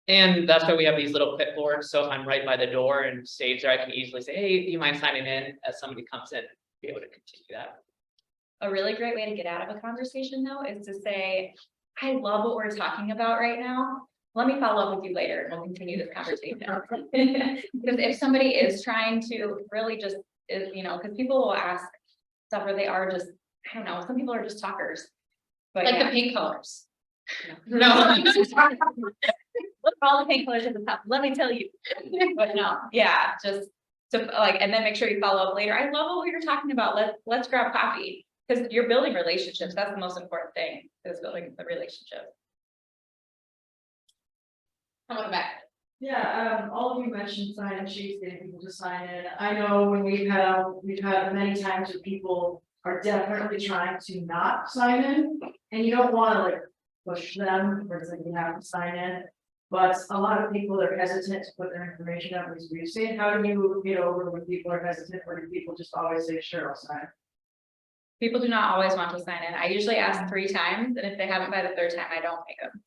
And that's why we have these little clipboards. So if I'm right by the door and stage there, I can easily say, hey, do you mind signing in as somebody comes in, be able to continue that. A really great way to get out of a conversation though, is to say, I love what we're talking about right now. Let me follow up with you later and we'll continue this conversation. Because if somebody is trying to really just, because people will ask stuff where they are just, I don't know, some people are just talkers. But Like yeah. the pink colors. No. Look at all the pink colors at the top, let me tell you. But no, yeah, just to like, and then make sure you follow up later. I love what you're talking about. Let's grab coffee. Because you're building relationships. That's the most important thing, is building the relationship. How about back? Yeah, all of you mentioned sign-in sheets, getting people to sign in. I know when we've had many times where people are definitely trying to not sign in. And you don't want to like push them, or it's like you have to sign in. But a lot of people are hesitant to put their information out, as we've seen. How do you get over when people are hesitant, or do people just always say, sure, I'll sign? People do not always want to sign in. I usually ask 3 times, and if they haven't by the 3rd time, I don't make them.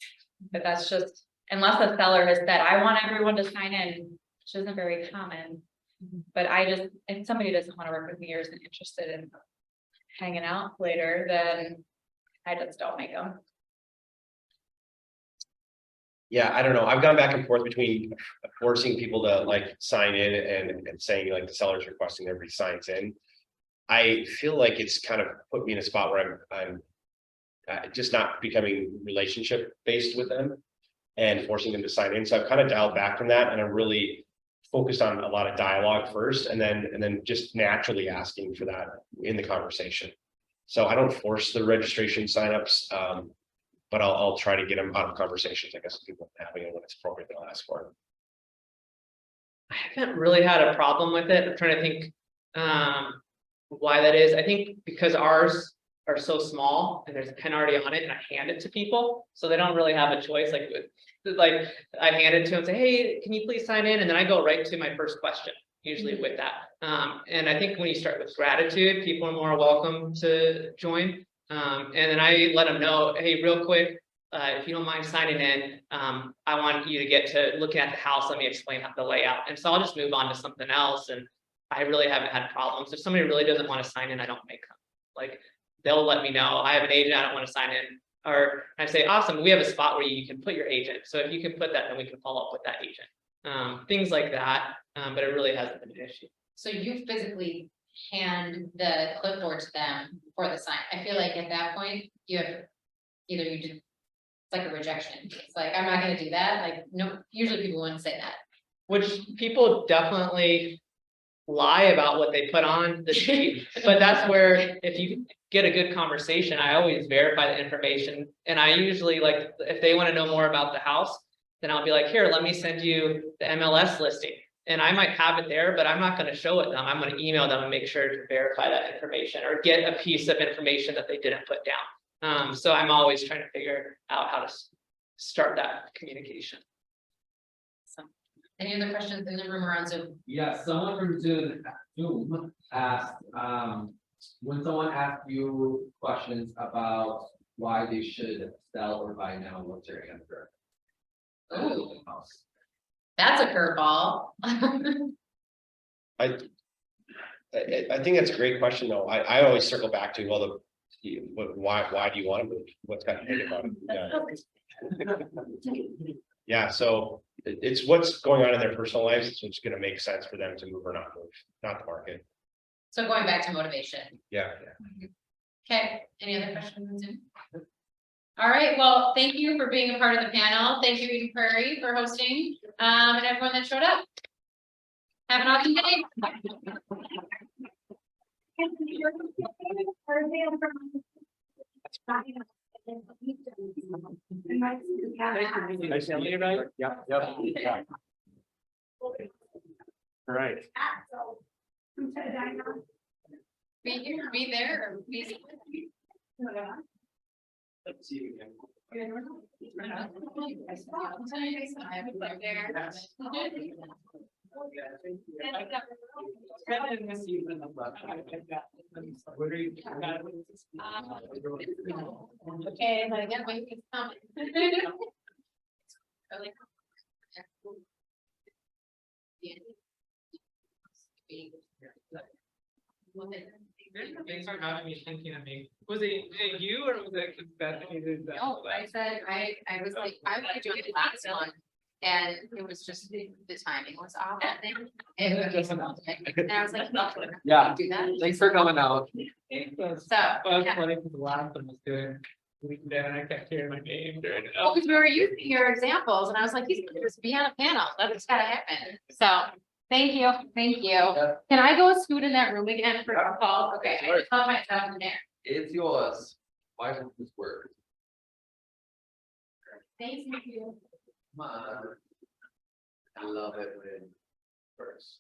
But that's just, unless the seller has said, I want everyone to sign in, which isn't very common. But I just, if somebody doesn't want to work with me or isn't interested in hanging out later, then I just don't make them. Yeah, I don't know. I've gone back and forth between forcing people to like sign in and saying like the seller's requesting everybody signs in. I feel like it's kind of put me in a spot where I'm just not becoming relationship based with them and forcing them to sign in. So I've kind of dialed back from that, and I'm really focused on a lot of dialogue first, and then just naturally asking for that in the conversation. So I don't force the registration signups, but I'll try to get them out of conversations. I guess people having it when it's appropriate, they'll ask for it. I haven't really had a problem with it. I'm trying to think why that is. I think because ours are so small and there's a pen already on it, and I hand it to people, so they don't really have a choice. Like I hand it to them, say, hey, can you please sign in? And then I go right to my first question, usually with that. And I think when you start with gratitude, people are more welcome to join. And then I let them know, hey, real quick, if you don't mind signing in, I want you to get to looking at the house. Let me explain the layout. And so I'll just move on to something else. And I really haven't had problems. If somebody really doesn't want to sign in, I don't make them. Like, they'll let me know, I have an agent, I don't want to sign in. Or I say, awesome, we have a spot where you can put your agent. So if you can put that, then we can follow up with that agent. Things like that, but it really hasn't been an issue. So you physically hand the clipboard to them for the sign. I feel like at that point, you have, either you just, it's like a rejection. It's like, I'm not gonna do that. Like, no, usually people wouldn't say that. Which people definitely lie about what they put on the sheet, but that's where if you get a good conversation, I always verify the information. And I usually, like, if they want to know more about the house, then I'll be like, here, let me send you the MLS listing. And I might have it there, but I'm not going to show it them. I'm going to email them and make sure to verify that information or get a piece of information that they didn't put down. So I'm always trying to figure out how to start that communication. Any other questions in the room or on Zoom? Yeah, someone from Zoom asked, when someone asks you questions about why they should sell or buy now, what's your answer? Ooh. That's a curveball. I think that's a great question, though. I always circle back to, well, why do you want to move? What's got to hate about it? Yeah, so it's what's going on in their personal lives. It's what's going to make sense for them to move or not move, not the market. So going back to motivation. Yeah. Okay, any other questions on Zoom? All right, well, thank you for being a part of the panel. Thank you, Eden Prairie, for hosting, and everyone that showed up. Have an awesome day. Nice to meet you, right? Yep. All right. Be here, be there, or be. Let's see you again. Okay, but again, wait, it's coming. Thanks for having me, thinking of me. Was it you or was it Bethany? No, I said, I was like, I would have joined the last one. And it was just, the timing was off. And I was like, no, Yeah, do that. thanks for coming out. So, Well, yeah. funny because the last one was doing weekend and I kept hearing my name during it. Well, because we were using your examples and I was like, he's gonna just be on a panel. That's gotta happen. So, thank you, thank you. Yeah. Can I go scoot in that room again for a call? Okay, I just love myself in there. It's yours. Why does this work? Thank you. Come on. I love it when first.